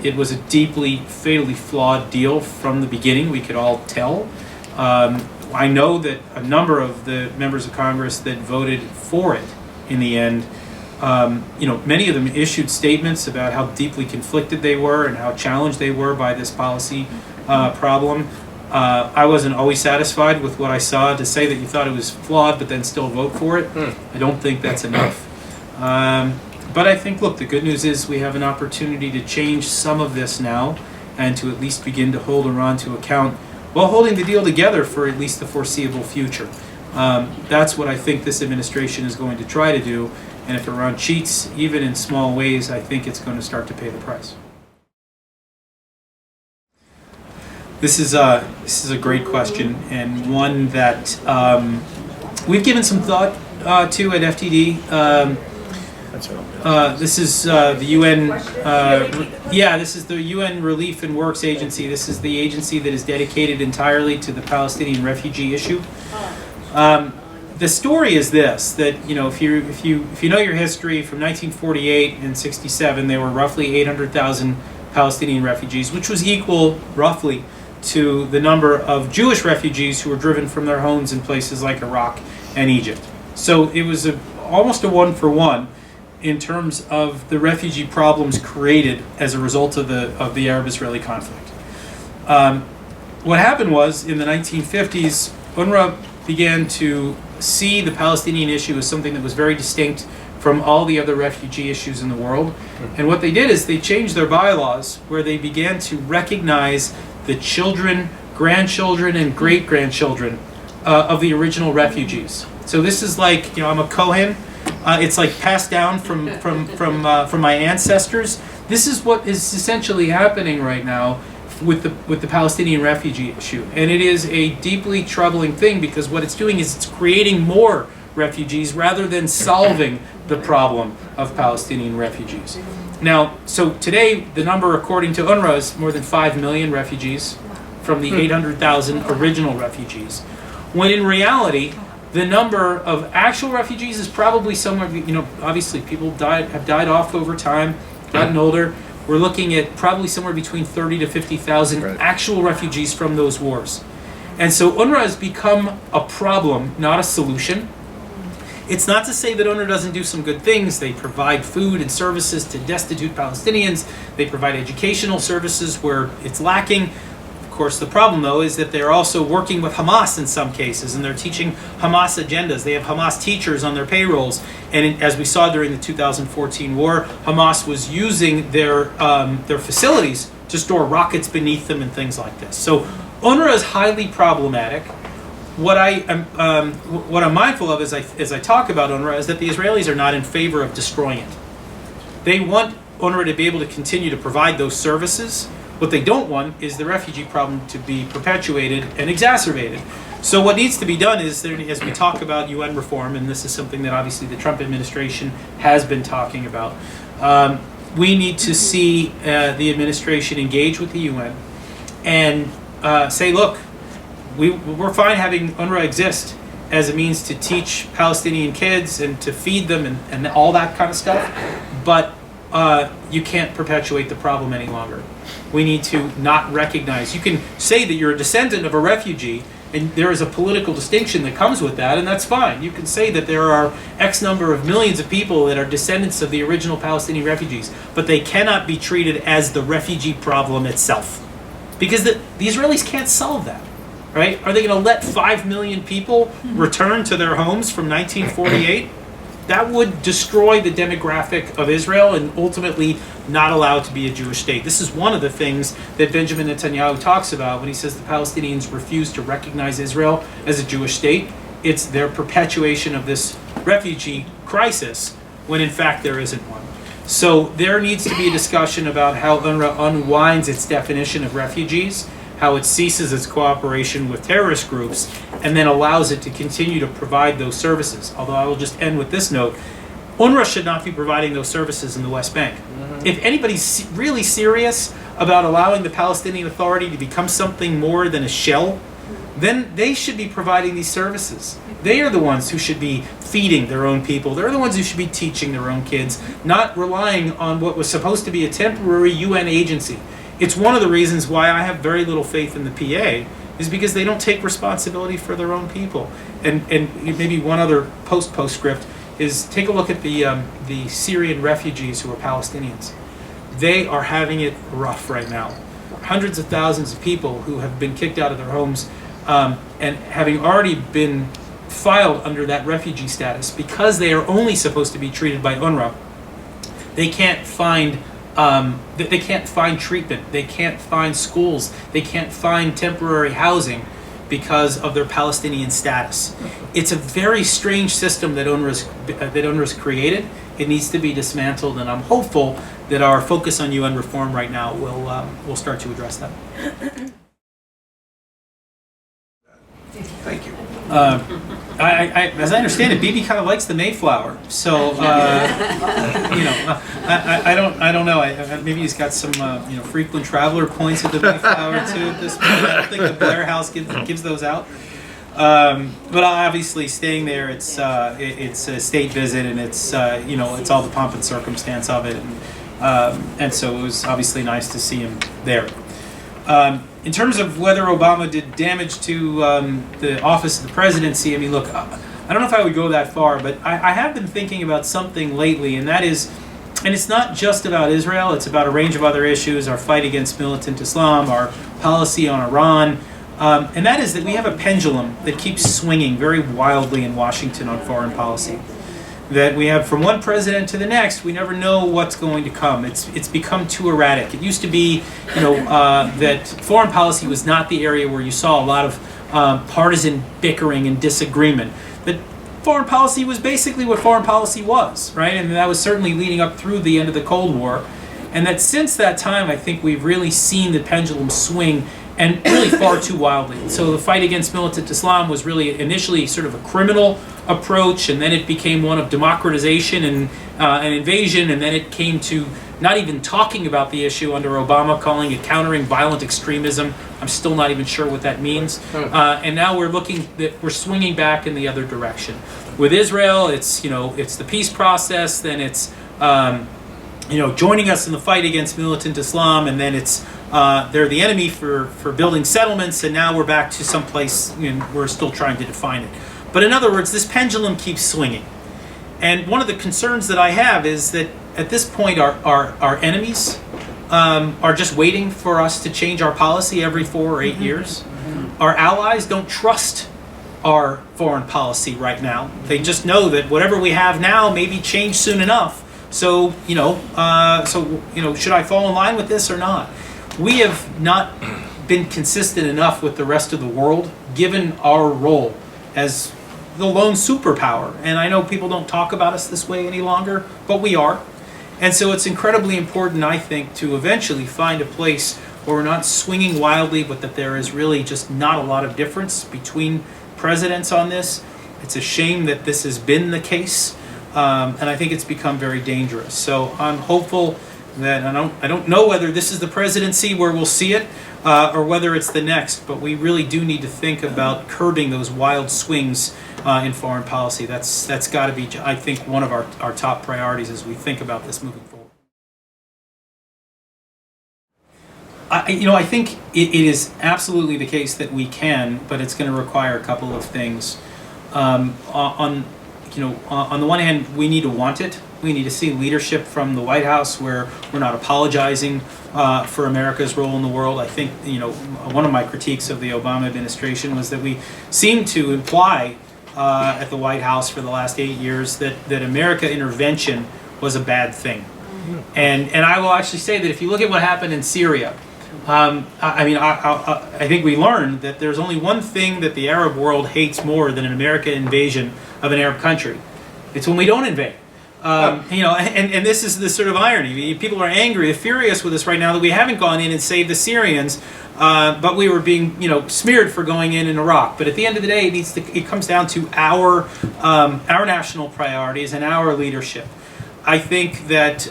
[SPEAKER 1] It was a deeply, fatally flawed deal from the beginning, we could all tell. I know that a number of the members of Congress that voted for it in the end, many of them issued statements about how deeply conflicted they were and how challenged they were by this policy problem. I wasn't always satisfied with what I saw. To say that you thought it was flawed but then still vote for it, I don't think that's enough. But I think, look, the good news is we have an opportunity to change some of this now and to at least begin to hold Iran to account while holding the deal together for at least the foreseeable future. That's what I think this administration is going to try to do. And if Iran cheats, even in small ways, I think it's going to start to pay the price. This is a great question, and one that we've given some thought to at FTD. This is the UN. This is the UN Relief and Works Agency. This is the agency that is dedicated entirely to the Palestinian refugee issue. The story is this: that if you know your history, from 1948 and 67, there were roughly 800,000 Palestinian refugees, which was equal roughly to the number of Jewish refugees who were driven from their homes in places like Iraq and Egypt. So it was almost a one-for-one in terms of the refugee problems created as a result of the Arab-Israeli conflict. What happened was, in the 1950s, UNRWA began to see the Palestinian issue as something that was very distinct from all the other refugee issues in the world. And what they did is they changed their bylaws, where they began to recognize the children, grandchildren, and great-grandchildren of the original refugees. So this is like, I'm a Kohen. It's like passed down from my ancestors. This is what is essentially happening right now with the Palestinian refugee issue, and it is a deeply troubling thing, because what it's doing is it's creating more refugees rather than solving the problem of Palestinian refugees. Now, so today the number, according to UNRWA, is more than 5 million refugees from the 800,000 original refugees, when in reality the number of actual refugees is probably somewhere, obviously people have died off over time, gotten older. We're looking at probably somewhere between 30 to 50,000 actual refugees from those wars. And so UNRWA has become a problem, not a solution. It's not to say that UNRWA doesn't do some good things. They provide food and services to destitute Palestinians. They provide educational services where it's lacking. Of course, the problem, though, is that they're also working with Hamas in some cases, and they're teaching Hamas agendas. They have Hamas teachers on their payrolls. And as we saw during the 2014 war, Hamas was using their facilities to store rockets beneath them and things like this. So UNRWA is highly problematic. What I'm mindful of as I talk about UNRWA is that the Israelis are not in favor of destroying it. They want UNRWA to be able to continue to provide those services. What they don't want is the refugee problem to be perpetuated and exacerbated. So what needs to be done is, as we talk about UN reform, and this is something that obviously the Trump administration has been talking about, we need to see the administration engage with the UN and say, look, we're fine having UNRWA exist as a means to teach Palestinian kids and to feed them and all that kind of stuff, but you can't perpetuate the problem any longer. We need to not recognize. You can say that you're a descendant of a refugee, and there is a political distinction that comes with that, and that's fine. You can say that there are X number of millions of people that are descendants of the original Palestinian refugees, but they cannot be treated as the refugee problem itself, because the Israelis can't solve that. Right? Are they going to let 5 million people return to their homes from 1948? That would destroy the demographic of Israel and ultimately not allow it to be a Jewish state. This is one of the things that Benjamin Netanyahu talks about when he says the Palestinians refuse to recognize Israel as a Jewish state. It's their perpetuation of this refugee crisis when in fact there isn't one. So there needs to be a discussion about how UNRWA unwinds its definition of refugees, how it ceases its cooperation with terrorist groups, and then allows it to continue to provide those services. Although I will just end with this note, UNRWA should not be providing those services in the West Bank. If anybody's really serious about allowing the Palestinian Authority to become something more than a shell, then they should be providing these services. They are the ones who should be feeding their own people. They're the ones who should be teaching their own kids, not relying on what was supposed to be a temporary UN agency. It's one of the reasons why I have very little faith in the PA, is because they don't take responsibility for their own people. And maybe one other postscript is take a look at the Syrian refugees who are Palestinians. They are having it rough right now. Hundreds of thousands of people who have been kicked out of their homes and having already been filed under that refugee status, because they are only supposed to be treated by UNRWA, they can't find treatment, they can't find schools, they can't find temporary housing because of their Palestinian status. It's a very strange system that UNRWA's created. It needs to be dismantled, and I'm hopeful that our focus on UN reform right now will start to address that.
[SPEAKER 4] Thank you.
[SPEAKER 1] As I understand it, Bibi kind of likes the Mayflower, so I don't know. Maybe he's got some frequent traveler points at the Mayflower too. At this point, I don't think the Blair House gives those out. But obviously, staying there, it's a state visit, and it's all the pomp and circumstance of it, and so it was obviously nice to see him there. In terms of whether Obama did damage to the office of the presidency, I mean, look, I don't know if I would go that far, but I have been thinking about something lately, and that is, and it's not just about Israel, it's about a range of other issues, our fight against militant Islam, our policy on Iran, and that is that we have a pendulum that keeps swinging very wildly in Washington on foreign policy. That we have from one president to the next, we never know what's going to come. It's become too erratic. It used to be, that foreign policy was not the area where you saw a lot of partisan bickering and disagreement. That foreign policy was basically what foreign policy was, right? And that was certainly leading up through the end of the Cold War. And that since that time, I think we've really seen the pendulum swing, and really far too wildly. So the fight against militant Islam was really initially sort of a criminal approach, and then it became one of democratization and invasion, and then it came to not even talking about the issue under Obama, calling it countering violent extremism. I'm still not even sure what that means. And now we're swinging back in the other direction. With Israel, it's the peace process, then it's joining us in the fight against militant Islam, and then it's they're the enemy for building settlements, and now we're back to some place, we're still trying to define it. But in other words, this pendulum keeps swinging. And one of the concerns that I have is that at this point our enemies are just waiting for us to change our policy every 4 or 8 years. Our allies don't trust our foreign policy right now. They just know that whatever we have now may be changed soon enough. So, should I fall in line with this or not? We have not been consistent enough with the rest of the world, given our role as the lone superpower. And I know people don't talk about us this way any longer, but we are. And so it's incredibly important, I think, to eventually find a place where we're not swinging wildly, but that there is really just not a lot of difference between presidents on this. It's a shame that this has been the case, and I think it's become very dangerous. So I'm hopeful that I don't know whether this is the presidency where we'll see it, or whether it's the next, but we really do need to think about curbing those wild swings in foreign policy. That's got to be, I think, one of our top priorities as we think about this moving forward. I think it is absolutely the case that we can, but it's going to require a couple of things. On the one hand, we need to want it. We need to see leadership from the White House where we're not apologizing for America's role in the world. I think, one of my critiques of the Obama administration was that we seem to imply at the White House for the last 8 years that America intervention was a bad thing. And I will actually say that if you look at what happened in Syria, I think we learned that there's only one thing that the Arab world hates more than an American invasion of an Arab country. It's when we don't invade. And this is the sort of irony. People are angry, they're furious with us right now that we haven't gone in and saved the Syrians, but we were being, smeared for going in Iraq. But at the end of the day, it comes down to our national priorities and our leadership. I think that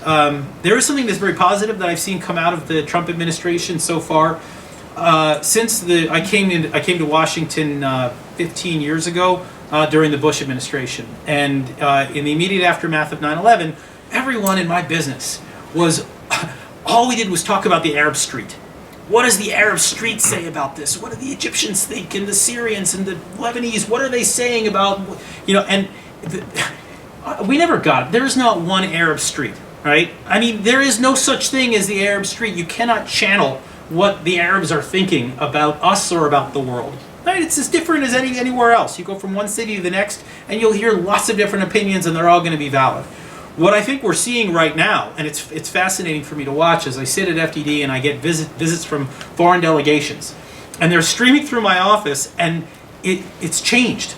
[SPEAKER 1] there is something that's very positive that I've seen come out of the Trump administration so far. Since I came to Washington 15 years ago during the Bush administration, and in the immediate aftermath of 9/11, everyone in my business was all we did was talk about the Arab Street. what does the Arab street say about this? What do the Egyptians think, and the Syrians and the Lebanese? What are they saying about, and we never got it. There is not one Arab street, right? I mean, there is no such thing as the Arab street. You cannot channel what the Arabs are thinking about us or about the world. Right? It's as different as anywhere else. You go from one city to the next, and you'll hear lots of different opinions, and they're all going to be valid. What I think we're seeing right now, and it's fascinating for me to watch, as I sit at FDD and I get visits from foreign delegations, and they're streaming through my office, and it's changed.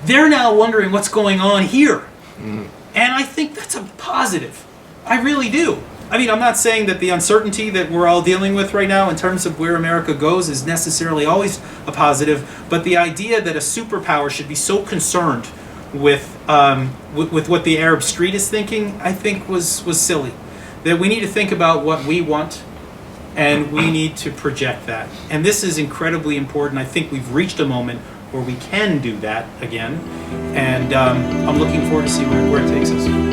[SPEAKER 1] They're now wondering what's going on here, and I think that's a positive. I really do. I mean, I'm not saying that the uncertainty that we're all dealing with right now in terms of where America goes is necessarily always a positive, but the idea that a superpower should be so concerned with what the Arab street is thinking, I think was silly. That we need to think about what we want, and we need to project that. And this is incredibly important. I think we've reached a moment where we can do that again, and I'm looking forward to see where it takes us.